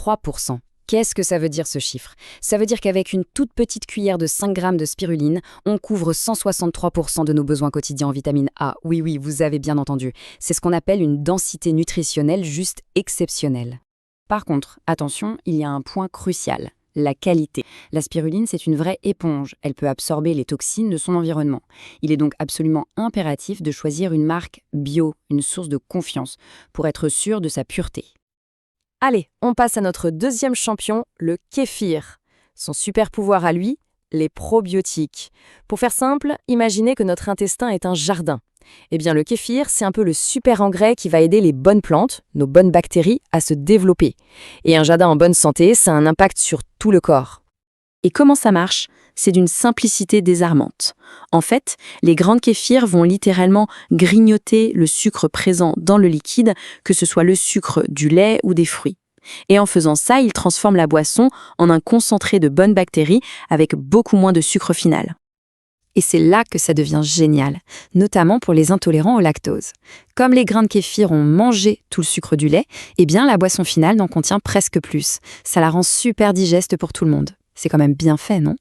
3%. Qu'est-ce que ça veut dire ce chiffre? Ça veut dire qu'avec une toute petite cuillère de 5 grammes de spiruline, on couvre 163% de nos besoins quotidiens en vitamine A. Oui, oui, vous avez bien entendu. C'est ce qu'on appelle une densité nutritionnelle juste exceptionnelle. Par contre, attention, il y a un point crucial. La qualité. La spiruline, c'est une vraie éponge. Elle peut absorber les toxines de son environnement. Il est donc absolument impératif de choisir une marque bio, une source de confiance, pour être sûr de sa pureté. Allez, on passe à notre deuxième champion, le kéfir. Son super pouvoir à lui, les probiotiques. Pour faire simple, imaginez que notre intestin est un jardin. Eh bien, le kéfir, c'est un peu le super engrais qui va aider les bonnes plantes, nos bonnes bactéries, à se développer. Et un jardin en bonne santé, ça a un impact sur tout le corps. Et comment ça marche? C'est d'une simplicité désarmante. En fait, les grains de kéfir vont littéralement grignoter le sucre présent dans le liquide, que ce soit le sucre du lait ou des fruits. Et en faisant ça, ils transforment la boisson en un concentré de bonnes bactéries avec beaucoup moins de sucre final. Et c'est là que ça devient génial, notamment pour les intolérants au lactose. Comme les grains de kéfir ont mangé tout le sucre du lait, eh bien la boisson finale n'en contient presque plus. Ça la rend super digeste pour tout le monde. C'est quand même bien fait, non?